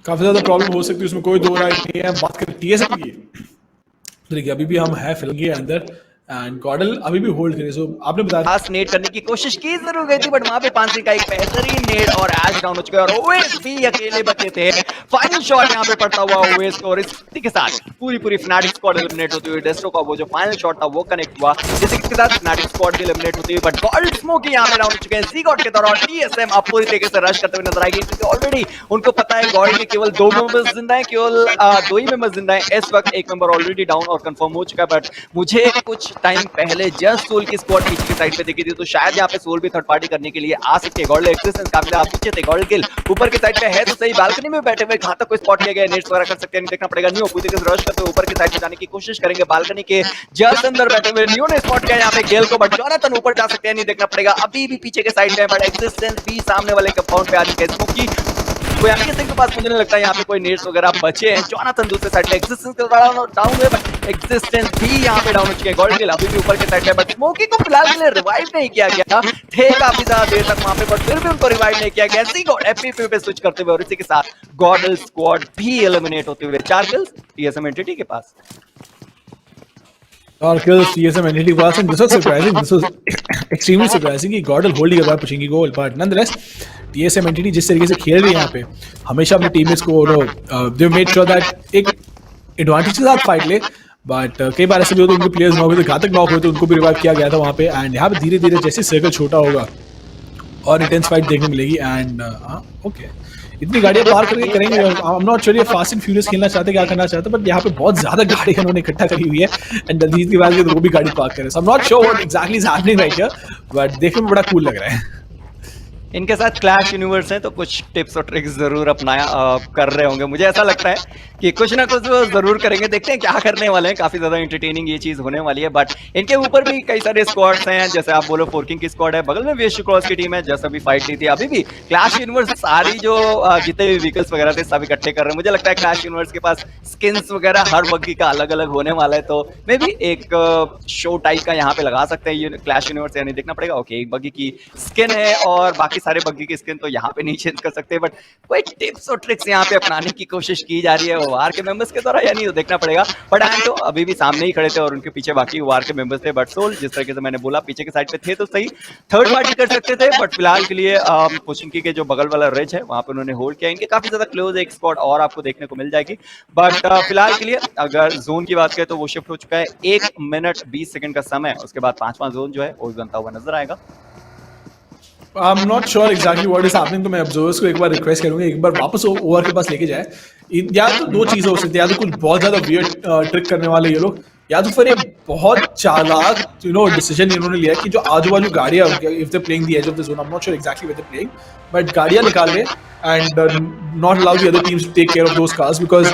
[SPEAKER 5] काफी ज्यादा प्रॉब्लम हो सकती है, उसमें कोई दो राय नहीं है। बात करें टीएसएम की तो देखिए अभी भी हम है फिल्म के अंदर एंड गॉडल अभी भी होल्ड करे। सो आपने बताया
[SPEAKER 4] पास नेट करने की कोशिश की जरूर गई थी, बट वहां पे पांसी का एक बेहतरीन नेट और ऐश डाउन हो चुके और ओवेस भी अकेले बचे थे। फाइनल शॉट यहाँ पे पड़ता हुआ ओवेस को और इसी के साथ पूरी फनाटिक स्क्वाड एलिमिनेट होती हुई। डेस्ट्रो का वो जो फाइनल शॉट था वो कनेक्ट हुआ, जिसके साथ फनाटिक स्क्वाड भी एलिमिनेट होती हुई। बट गॉल्ड स्मोकी यहाँ पे डाउन हो चुके हैं। ज़ीगॉट के दौरान टीएसएम अब पूरी तरीके से रश करते हुए नजर आएगी, क्योंकि ऑलरेडी उनको पता है गॉल्ड के केवल 2 मेंबर्स जिंदा हैं, केवल 2 ही मेंबर्स जिंदा हैं। इस वक्त एक मेंबर ऑलरेडी डाउन और कंफर्म हो चुका है। बट मुझे कुछ टाइम पहले जस्ट सोल की स्क्वाड पीछे की साइड पे दिखी थी, तो शायद यहाँ पे सोल भी थर्ड पार्टी करने के लिए आ सकते हैं। गॉल्ड एक्सिस्टेंस काफी ज्यादा पीछे थे, गॉल्ड किल ऊपर की साइड पे है तो सही, बालकनी में बैठे हुए घातक को स्पॉट किया गया। नेट्स वगैरह कर सकते हैं, देखना पड़ेगा। न्यू पूरी तरह से रश करते हुए ऊपर की साइड पे जाने की कोशिश करेंगे। बालकनी के जस्ट अंदर बैठे हुए न्यू ने स्पॉट किया यहाँ पे गेल को, बट जोनाथन ऊपर जा सकते हैं, नहीं देखना पड़ेगा। अभी भी पीछे के साइड पे, बट एक्सिस्टेंस भी सामने वाले कंपाउंड पे आ चुके हैं। स्मोकी सिंह के पास मुझे नहीं लगता यहाँ पे कोई नेट्स वगैरह बचे हैं। जोनाथन दूसरे साइड पे एक्सिस्टेंस डाउन हुए, बट एक्सिस्टेंस भी यहाँ पे डाउन हो चुके हैं। गोल्ड किल अभी भी ऊपर के साइड पे, बट स्मोकी को फिलहाल के लिए रिवाइव नहीं किया गया थे काफी ज्यादा देर तक वहां पे, बट फिर भी उनको रिवाइव नहीं किया गया। ज़ीगॉट एफपीपी पे स्विच करते हुए और इसी के साथ गॉडल स्क्वाड भी एलिमिनेट होते हुए। 4 किल्स टीएसएम एंटिटी के पास।
[SPEAKER 5] और kills TSM entity was, and this was surprising. This was extremely surprising. He got a hold कर पाया पुचिंगी को, but nonetheless TSM entity जिस तरीके से खेल रही है यहाँ पे, हमेशा अपने टीममेट्स को they made sure that एक एडवांटेज के साथ फाइट ले, बट कई बार ऐसे भी होते हैं उनके प्लेयर्स नॉक हुए थे, घातक नॉक हुए थे, उनको भी रिवाइव किया गया था वहाँ पे, एंड यहाँ पे धीरे धीरे जैसे सर्कल छोटा होगा और इंटेंस फाइट देखने मिलेगी. एंड ओके, इतनी गाड़ियां पार करके करेंगे. आई एम नॉट श्योर ये फास्ट एंड फ्यूरियस खेलना चाहते, क्या करना चाहते, बट यहाँ पे बहुत ज्यादा गाड़ियां उन्होंने इकट्ठा करी हुई है, एंड दलजीत की बात वो भी गाड़ी पार्क करे. So I am not sure what exactly is happening right here, but देखने में बड़ा कूल लग रहा है.
[SPEAKER 4] इनके साथ क्लैश यूनिवर्स है तो कुछ टिप्स और ट्रिक्स जरूर अपनाया कर रहे होंगे. मुझे ऐसा लगता है कि कुछ ना कुछ वो जरूर करेंगे. देखते हैं क्या करने वाले हैं. काफी ज्यादा एंटरटेनिंग ये चीज होने वाली है. बट इनके ऊपर भी कई सारे स्क्वाड्स हैं. जैसे आप बोलो फोर्किंग की स्क्वाड है, बगल में वेस्ट क्रॉस की टीम है, जैसा भी फाइट ली थी. अभी भी क्लैश यूनिवर्स सारी जो जितने भी व्हीकल्स वगैरह थे सब इकट्ठे कर रहे हैं. मुझे लगता है क्लैश यूनिवर्स के पास स्किन्स वगैरह हर बग्गी का अलग अलग होने वाला है, तो मे भी एक शो टाइप का यहाँ पे लगा सकते हैं क्लैश यूनिवर्स. यानी देखना पड़ेगा. ओके, एक बग्गी की स्किन है और बाकी सारे बग्गी की स्किन तो यहाँ पे नहीं चेंज कर सकते, बट कोई टिप्स और ट्रिक्स यहाँ पे अपनाने की कोशिश की जा रही है वार के मेंबर्स के द्वारा, यानी वो देखना पड़ेगा. बट एंड तो अभी भी सामने ही खड़े थे और उनके पीछे बाकी वार के मेंबर्स थे. बट सोल जिस तरीके से मैंने बोला पीछे के साइड पे थे तो सही थर्ड पार्टी कर सकते थे, बट फिलहाल के लिए पुचिंकी के जो बगल वाला रिज है वहां पे उन्होंने होल्ड किया. इनके काफी ज्यादा क्लोज एक स्क्वाड और आपको देखने को मिल जाएगी. बट फिलहाल के लिए अगर जोन की बात करें तो वो शिफ्ट हो चुका है. 1 मिनट 20 सेकंड का समय, उसके बाद 5वां जोन जो है वो बनता हुआ नजर आएगा.
[SPEAKER 5] आई am not sure exactly what is happening, तो मैं ऑब्जर्वर्स को एक बार रिक्वेस्ट करूंगा एक बार वापस ओवर के पास लेके जाए. या तो दो चीजें हो सकती है, या तो कुछ बहुत ज्यादा वियर्ड ट्रिक करने वाले ये लोग, या तो फिर एक बहुत चालाक डिसीजन इन्होंने लिया कि जो आजू बाजू गाड़ियां if they playing the edge of the zone, I am not sure exactly where they playing, but गाड़ियां निकाल रहे and not allow the other teams to take care of those cars, because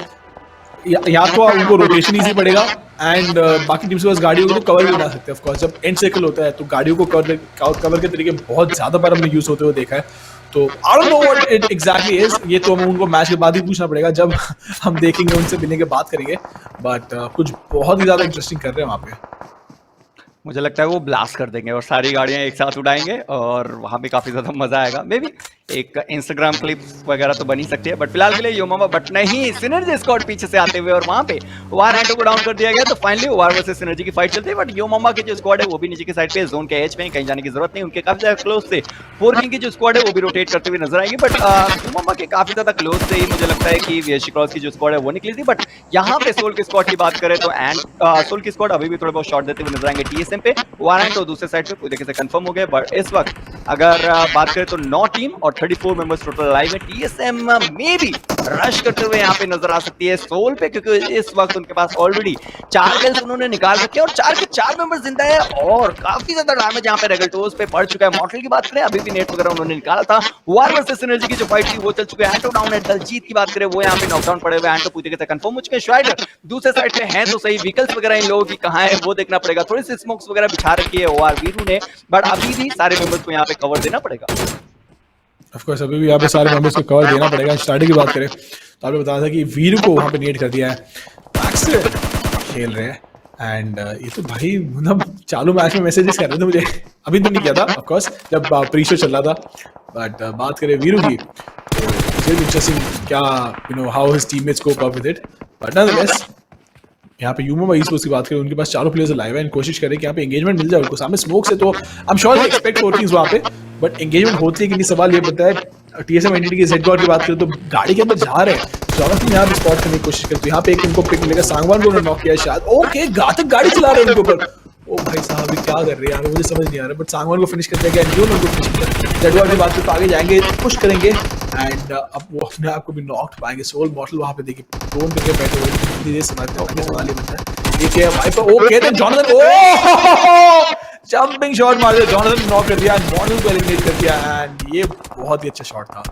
[SPEAKER 5] या तो उनको रोटेशन इजी पड़ेगा and बाकी teams के पास गाड़ियों को कवर भी बना सकते हैं. ऑफ कोर्स जब एंड सर्कल होता है तो गाड़ियों को कवर के तरीके बहुत ज्यादा बार हमने यूज होते हुए देखा है. तो I don't know what it exactly is, ये तो हम उनको मैच के बाद ही पूछना पड़ेगा जब हम देखेंगे, उनसे मिलने के बात करेंगे. बट कुछ बहुत ही ज्यादा इंटरेस्टिंग कर रहे हैं वहाँ पे.
[SPEAKER 4] मुझे लगता है वो ब्लास्ट कर देंगे और सारी गाड़ियां एक साथ उड़ाएंगे और वहां भी काफी ज्यादा मजा आएगा. मे बी एक इंस्टाग्राम क्लिप्स वगैरह तो बनी सकती है, बट फिलहाल के लिए योमामा बट नहीं, सिनर्जी स्क्वाड पीछे से आते हुए और वहां पे वार हैंडो को डाउन कर दिया गया. तो फाइनली वार वर्सेस सिनर्जी की फाइट चलती है, बट योमामा की जो स्क्वाड है वो भी नीचे की साइड पे जोन के एज पे कहीं जाने की जरूरत नहीं. उनके काफी ज्यादा क्लोज से फोर्किंग की जो स्क्वाड है वो भी रोटेट करते हुए नजर आएंगे. बट योमामा के काफी ज्यादा क्लोज से ही मुझे लगता है कि वीएससी क्रॉस की जो स्क्वाड है वो निकली थी. बट यहाँ पे सोल की स्क्वाड की बात करें तो एंड सोल की स्क्वाड अभी भी थोड़े बहुत शॉट देते हुए नजर आएंगे. टीएसएम पे वार तो दूसरे साइड पे पूरी तरीके से कंफर्म हो गए. बट इस वक्त अगर बात करें तो 9 टीम और 34 मेंबर्स टोटल लाइव है. टीएसएम में भी रश करते हुए यहाँ पे नजर आ सकती है सोल पे, क्योंकि इस वक्त उनके पास ऑलरेडी 4 किल्स उन्होंने निकाल रखे और 4 के 4 मेंबर्स जिंदा है और काफी ज्यादा डैमेज यहाँ पे रेगल्टोस पे पड़ चुका है. मॉर्टल की बात करें अभी भी नेट वगैरह उन्होंने निकाला था. वार वर्सेस सिनर्जी की जो फाइट थी वो चल चुकी है. एंटो डाउन है. दलजीत की बात करें वो यहाँ पे नॉकडाउन पड़े हुए. एंटो पूरी तरीके से कंफर्म हो चुके हैं. श्राइडर दूसरे साइड पे हैं तो सही, व्हीकल्स वगैरह इन लोगों की कहाँ है वो देखना पड़ेगा. थोड़ी सी स्मोक्स वगैरह बिछा रखी है ओआर वीरू ने, बट अभी भी सारे मेंबर्स को यहाँ पे कवर देना पड़ेगा.
[SPEAKER 5] ऑफ कोर्स अभी भी यहाँ पे सारे मेंबर्स को कवर देना पड़ेगा. स्टार्टिंग की बात करें तो आपने बताया था कि वीरू को वहाँ पे नेट कर दिया है. मैक्सवेल खेल रहे हैं एंड ये तो भाई मतलब चालू मैच में मैसेजेस कर रहे थे मुझे. अभी तो नहीं किया था ऑफ कोर्स जब प्री शो चल रहा था, बट बात करें वीरू की तो इंटरेस्टिंग क्या how his teammates cope up with it. But nonetheless यहाँ पे यूमो ईस्पोर्ट्स की बात करें, उनके पास चारों प्लेयर्स लाइव है एंड कोशिश करें कि यहाँ पे एंगेजमेंट मिल जाए उनको. सामने स्मोक से तो आई एम श्योर एक्सपेक्ट फोर्किंग्स वहाँ पे, बट एंगेजमेंट होती है कि नहीं सवाल ये बनता है. टीएसएम एंटिटी के जेड गॉड की बात करें तो गाड़ी के अंदर जा रहे हैं, जॉनथन यहाँ पे स्पॉट करने की कोशिश करते हैं. यहाँ पे एक उनको पिक मिलेगा, सांगवान को उन्होंने नॉक किया शायद. ओके, घातक गाड़ी चला रहे हैं उनके ऊपर. ओ भाई साहब ये क्या कर रहे हैं यार, मुझे समझ नहीं आ रहा. बट सांगवान को फिनिश कर दिया गया. न्यू उनको फिनिश किया. जेड गॉड की बात करें तो आगे जाएंगे, पुश करेंगे एंड अब वो अपने आप को भी नॉक पाएंगे. सोल मॉडल वहाँ पे देखिए ड्रोन पे बैठे हुए धीरे समझते हैं. सवाल ये बनता है देखिए ओके देन जॉनथन ओह जंपिंग शॉट मार दिया. जॉनथन नॉक कर दिया, मॉडल को एलिमिनेट कर दिया एंड ये बहुत ही अच्छा शॉट था.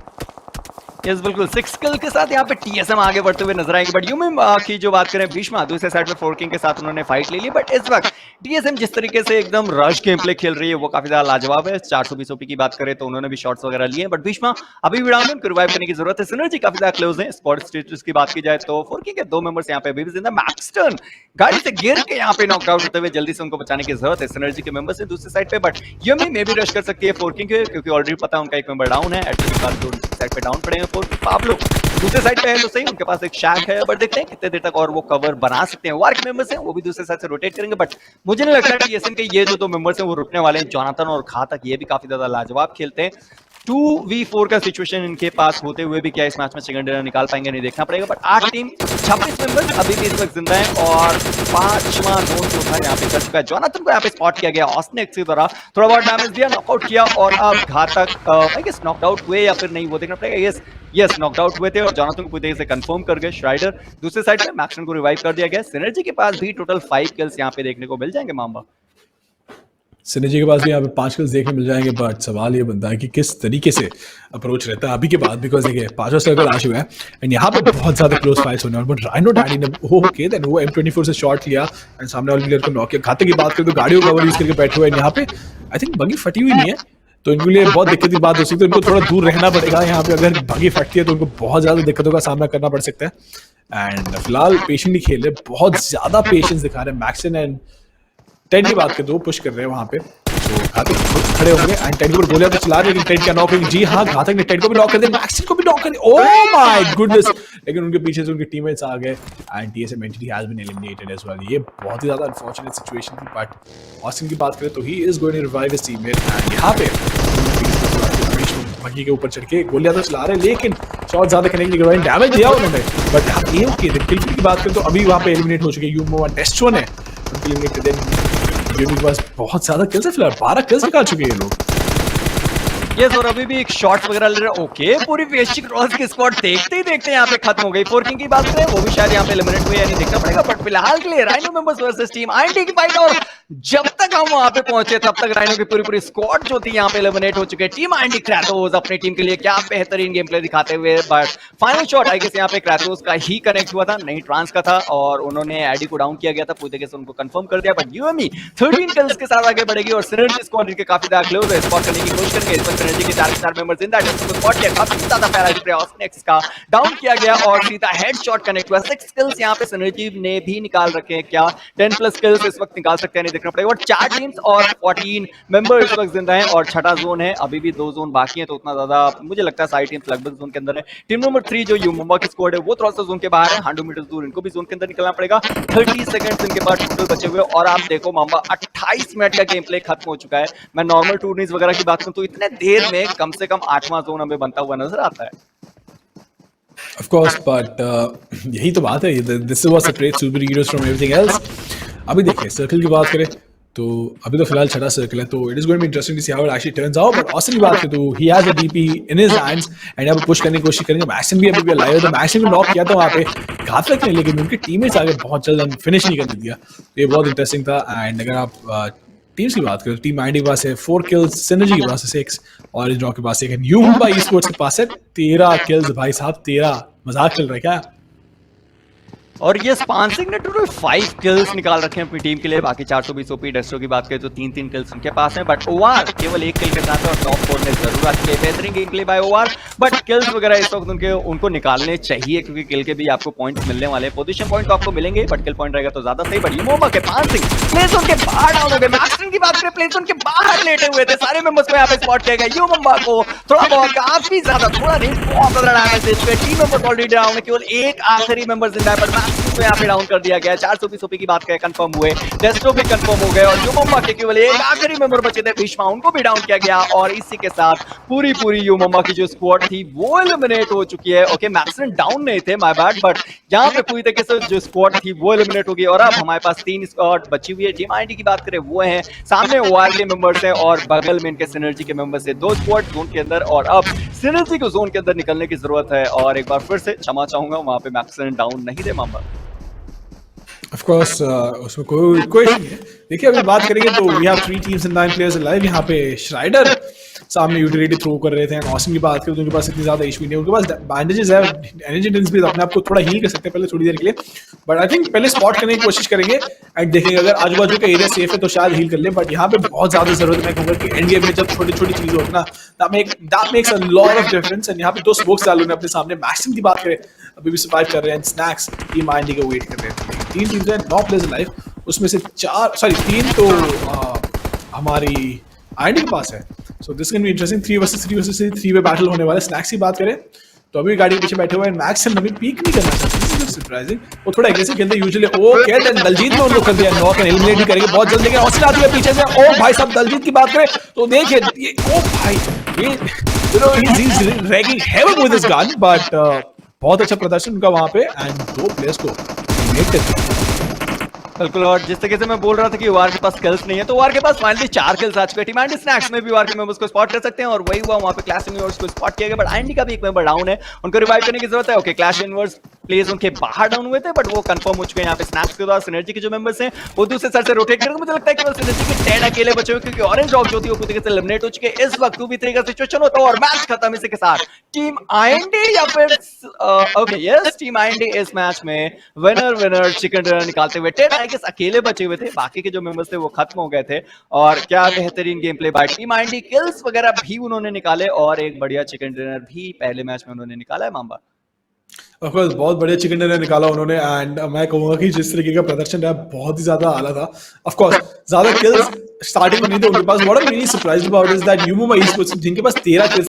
[SPEAKER 4] यस बिल्कुल 6 किल के साथ यहाँ पे टीएसएम आगे बढ़ते हुए नजर आएंगे. बट यूमिम की जो बात करें, भीष्मा दूसरे साइड पे फोर्किंग के साथ उन्होंने फाइट ले ली. बट इस वक्त टीएसएम जिस तरीके से एकदम रश गेम प्ले खेल रही है वो काफी ज्यादा लाजवाब है. 420 ओपी की बात करें तो उन्होंने भी शॉट्स वगैरह लिए, बट भीष्मा अभी भी डाउन है, उनको रिवाइव करने की जरूरत है. सिनर्जी काफी ज्यादा क्लोज है. स्पॉट स्टेटस की बात की जाए तो फोर्किंग के 2 मेंबर्स यहाँ पे अभी भी जिंदा. मैक्सटन गाड़ी से गिर के यहाँ पे नॉकआउट होते हुए जल्दी से उनको बचाने की जरूरत है सिनर्जी के मेंबर्स से दूसरी साइड पे. बट यूमी में भी रश कर सकती है फोर्किंग के, क्योंकि ऑलरेडी पता है उनका एक मेंबर डाउन है. एटलीस्ट साइड पे डाउन पड़े हैं 4 की पाब्लो दूसरे साइड पे है तो सही, उनके पास एक शैक है, बट देखते हैं कितने देर तक और वो कवर बना सकते हैं। वार्क मेंबर्स हैं वो भी दूसरे साइड से रोटेट करेंगे, बट मुझे नहीं लगता कि टीएसएम के ये जो दो मेंबर्स हैं वो रुकने वाले हैं। जोनाथन और घातक ये भी काफी ज्यादा लाजवाब खेलते हैं। 2v4 का सिचुएशन इनके पास होते हुए भी क्या इस मैच में सेकंड डिनर निकाल पाएंगे नहीं देखना पड़ेगा, बट 8 टीम 26 मेंबर्स अभी भी इस वक्त जिंदा हैं और 5वां जोन जो था यहाँ पे कर चुका है। जोनाथन को यहाँ पे स्पॉट किया गया ऑस्टिन एक्स की द्वारा, थोड़ा बहुत डैमेज दिया, नॉकआउट किया और अब घातक आई गेस नॉकआउट हुए या फिर नहीं वो देखना पड़ेगा। यस नॉकआउट हुए थे और जोनाथन को पूरी तरीके से कंफर्म कर गए श्राइडर। दूसरे साइड पे मैक्सन को रिवाइव कर दिया गया। सिनर्जी के पास भी टोटल 5 किल्स यहाँ पे देखने को मिल जाएंगे मामा।
[SPEAKER 5] सिनर्जी के पास भी यहाँ पे 5 किल्स देखने मिल जाएंगे, बट सवाल ये बनता है कि किस तरीके से अप्रोच रहता है अभी के बाद, बिकॉज देखिए 5वां सर्कल आ चुका है एंड यहाँ पे बहुत ज्यादा क्लोज फाइट्स होने वाले, बट राइनो डैडी ने ओके देन वो M24 से शॉट लिया एंड सामने वाले प्लेयर को नॉक किया। घातक की बात करें तो गाड़ियों का कवर यूज करके बैठे हुए हैं यहाँ पे। आई थिंक बगी फटी हुई नहीं है तो इनके लिए बहुत दिक्कत की बात हो सकती है, उनको थोड़ा दूर रहना पड़ेगा यहाँ पे। अगर बगी फटती है तो उनको बहुत ज्यादा दिक्कतों का सामना करना पड़ सकता है एंड फिलहाल पेशेंटली खेल रहे, बहुत ज्यादा पेशेंस दिखा रहे हैं। मैक्सन एंड 10 की बात करें तो पुश कर रहे हैं वहां पे, तो घातक खड़े होंगे एंड 10 के ऊपर गोलियां तो चला रहे, लेकिन 10 क्या नॉक करेंगे। जी हाँ, घातक ने 10 को भी नॉक कर दिया, मैक्सन को भी नॉक कर दिया। ओह माय गुडनेस, लेकिन उनके पीछे से उनके टीममेट्स आ गए and TSM Entity has been eliminated as well. ये बहुत ही ज्यादा अनफॉर्चुनेट सिचुएशन थी, बट ऑस्टिन की बात करें तो he is going to revive his teammate and यहाँ पे बगी के ऊपर चढ़ के गोलियां तो चला रहे, लेकिन शॉट ज्यादा कनेक्ट नहीं करवाए, डैमेज दिया उन्होंने, बट यहाँ पे ओके किल की बात करें तो अभी वहां पे एलिमिनेट हो चुके हैं। यूमो टेस्टो ने उनके एलिमिनेट कर दिया। यूनिक पास बहुत ज्यादा किल्स है, फिलहाल 12 किल्स निकाल चुके हैं ये लोग।
[SPEAKER 4] यस और अभी भी एक शॉट वगैरह ले रहे। ओके पूरी पीएसजी क्रॉस की स्क्वाड देखते ही देखते यहाँ पे खत्म हो गई। 4 किंग की बात करें वो भी शायद यहाँ पे एलिमिनेट हुए या नहीं देखना पड़ेगा, बट फिलहाल के लिए rhino members versus team INT की फाइट, और जब तक हम वहां पे पहुंचे तब तक राइनो की पूरी स्क्वाड जो थी यहाँ पे एलिमिनेट हो चुके। टीम आईएनटी क्रैथोस अपनी टीम के लिए क्या बेहतरीन गेम प्ले दिखाते हुए, but final shot I guess यहाँ पे क्रैथोस का ही कनेक्ट हुआ था, नहीं ट्रांस का था और उन्होंने एडी को डाउन किया गया था, पूरी तरीके से उनको कंफर्म कर दिया। बट यूएमई 13 किल्स के साथ आगे बढ़ेगी और सिनर्जी स्क्वाड के काफी ज्यादा क्लोज है, स्पॉट करने की कोशिश करेंगे। इस पर सिनर्जी के 4 मेंबर्स जिंदा हैं, उसको स्पॉट किया, काफी ज्यादा प्यारा प्रयास नेक्स्ट का डाउन किया गया और सीधा हेडशॉट कनेक्ट हुआ। 6 किल्स यहां पे सिनर्जी ने भी निकाल रखे हैं, क्या 10 प्लस किल्स इस वक्त निकाल सकते हैं नहीं देखना पड़ेगा। और 4 टीम्स और 14 मेंबर इस वक्त जिंदा हैं और छठा जोन है, अभी भी 2 जोन बाकी हैं, तो उतना ज्यादा मुझे लगता है सारी टीम्स लगभग जोन के अंदर है। टीम नंबर 3 जो यूमुम्बा की स्क्वाड है वो थोड़ा सा जोन के बाहर है, 100 मीटर दूर, इनको भी जोन के अंदर निकलना पड़ेगा। 30 सेकंड्स इनके पास टोटल बचे हुए और आप देखो मामा 28 मिनट का गेम प्ले खत्म हो चुका है। मैं नॉर्मल टूर्नीज वगैरह की बात करूं तो इतने देर में कम से कम 8वां जोन हमें बनता हुआ नजर आता है।
[SPEAKER 5] Of course, but यही तो बात है, this is what separates superheroes from everything else। अभी देखिए सर्कल की बात करें तो अभी तो फिलहाल छठा सर्कल है, तो it is going to be interesting to see how it actually turns out. But Austin की बात करें तो he has a DP in his hands and अब पुश करने की कोशिश करेंगे। मैक्सन भी अभी भी लाइव है, तो मैक्सन को नॉक किया था वहां पे घातक ने, लेकिन उनके टीममेट्स आगे बहुत जल्द फिनिश नहीं करने दिया, तो ये बहुत इंटरेस्टिंग था। एंड अगर आप टीम्स की बात करें, टीम आईडी के पास है 4 किल्स, सिनर्जी के पास है 6 और इस के पास 1 है। यूमुम्बा ई-स्पोर्ट्स के पास है 13 किल्स। भाई साहब 13, मजाक चल रहा है क्या?
[SPEAKER 4] और ये स्पांसिंग ने टोटल 5 किल्स निकाल रखे हैं अपनी टीम के लिए, बाकी 420 ओपी। डेस्ट्रो की बात करें तो 3 किल्स उनके पास हैं, बट ओआर केवल 1 किल के साथ है और टॉप 4 में जरूर आती है। बेहतरीन game play by OR, but kills वगैरह इस वक्त उनको निकालने चाहिए क्योंकि किल के भी आपको पॉइंट्स मिलने वाले हैं। पोजीशन पॉइंट तो आपको मिलेंगे बट किल पॉइंट रहेगा तो ज्यादा सही। बट यूमुम्बा के स्पांसिंग प्ले जोन के बाहर डाउन हो गए। मैक्सन की बात करें प्ले जोन के बाहर लेटे हुए थे, सारे मेंबर्स को यहाँ पे स्पॉट किया गया। यूमुम्बा को थोड़ा बहुत काफी ज्यादा, थोड़ा नहीं बहुत ज्यादा डैमेज इस पे। टीम मेंबर्स ऑलरेडी डाउन है, केवल एक आखिरी मेंबर जिंदा है, बट मैक्सन को यहाँ पे डाउन कर दिया गया। 420 ओपी की बात करें कंफर्म हुए, डेस्ट्रो भी कंफर्म हो गए और यूमुम्बा के केवल एक आखिरी मेंबर बचे थे भीष्मा, उनको भी डाउन किया गया और इसी के साथ पूरी यूमुम्बा की जो स्क्वाड थी वो एलिमिनेट हो चुकी है। ओके मैक्सन डाउन नहीं थे, माय बैड, बट यहाँ पे पूरी तरीके से जो स्क्वाड थी वो एलिमिनेट हो गई और अब हमारे पास 3 स्क्वाड बची हुई है। टीम आईडी की बात करें वो है सामने ओआर के मेंबर्स हैं और बगल में इनके सिनर्जी के मेंबर्स हैं। 2 स्क्वाड जोन के अंदर और अब सिनर्जी को जोन के अंदर निकलने की जरूरत है और एक बार फिर से क्षमा चाहूंगा वहां पे मैक्सन डाउन नहीं थे मामा।
[SPEAKER 5] Of course, उसमें कोई नहीं है। देखिए अगर बात करेंगे तो we have 3 teams and 9 players alive। यहाँ पे श्राइडर सामने यूटिलिटी थ्रो कर रहे थे। ऑस्टिन की बात करें तो उनके पास इतनी ज्यादा इशू नहीं है, उनके पास बैंडेजेस है, एनर्जी ड्रिंक्स भी अपने आप को थोड़ा हील कर सकते हैं पहले थोड़ी देर के लिए। बट आई थिंक पहले स्पॉट करने की कोशिश करेंगे एंड देखेंगे अगर आजू बाजू का एरिया सेफ है तो शायद हील कर ले। बट यहाँ पे बहुत ज्यादा जरूरत है, मैं कहूँगा कि एंड गेम में जब छोटी छोटी चीजें होती ना that makes a lot of difference। And यहाँ पे 2 स्मोक्स डाले अपने सामने। मैक्सिम की बात करें अभी भी सर्वाइव कर रहे हैं, स्नैक्स टीम आईडी का वेट कर रहे हैं। 3 टीम्स हैं, 9 प्लेयर्स लाइव, उसमें से 3 तो हमारी आईडी के पास है। So this can be interesting. 3 versus 3 पे बैटल होने वाला है। स्नैक्स की बात करें तो अभी गाड़ी के पीछे बैठे हुए हैं मैक्स एंड नमी पीक नहीं करना चाहते, सरप्राइजिंग। वो थोड़ा एग्रेसिव खेलते यूजुअली। ओके देन दलजीत ने उनको कर दिया नॉक एंड एलिमिनेट भी करेंगे बहुत जल्द, लेकिन ऑस्टिन आती है पीछे से। ओ भाई साहब दलजीत की बात करें तो देखिए ये ओ भाई ये you know he is ragging heaven with his gun, but बहुत अच्छा प्रदर्शन उनका वहां पे एंड 2 प्लेयर्स को एलिमिनेट कर दिया।
[SPEAKER 4] बिल्कुल, और जिस तरीके से मैं बोल रहा था कि वार के पास स्किल्स नहीं है, तो वार के पास फाइनली 4 किल्स आ चुके हैं। टीम आईएनडी स्नैक्स में भी वार के मेंबर्स को स्पॉट कर सकते हैं और वही हुआ वहां पे क्लैश यूनिवर्स को स्पॉट किया गया, बट आईएनडी का भी एक मेंबर डाउन है, उनको रिवाइव करने की जरूरत है। ओके क्लैश यूनिवर्स प्लेयर्स उनके बाहर डाउन हुए थे, बट वो कंफर्म हो चुके हैं यहाँ पे स्नैक्स के बाद। सिनर्जी के जो मेंबर्स हैं वो दूसरे साइड से रोटेट करके, मुझे लगता है कि सिनर्जी के 10 अकेले बचे हुए, क्योंकि ऑरेंज ड्रॉप जो थी वो पूरी तरीके से एलिमिनेट हो चुके हैं। इस वक्त 2v3 का सिचुएशन होता है और मैच खत्म इसी के साथ। टीम आईएनडी या फिर ओके यस टीम आईएनडी इस मैच में विनर चिकन डिनर निकालते हुए 10 आई गेस अकेले बचे हुए थे, बाकी के जो मेंबर्स थे वो खत्म हो गए थे। और क्या बेहतरीन game play by team IND, kills वगैरह भी उन्होंने निकाले और एक बढ़िया चिकन डिनर भी पहले मैच में उन्होंने निकाला है। मांबा
[SPEAKER 5] ऑफ कोर्स बहुत बढ़िया चिकन डिनर निकाला उन्होंने एंड मैं कहूंगा कि जिस तरीके का प्रदर्शन रहा बहुत ही ज्यादा आला था। ऑफ कोर्स ज्यादा किल्स स्टार्टिंग में नहीं थे उनके पास। What I am really surprised about is that Yumoma esports जिनके पास 13 किल्स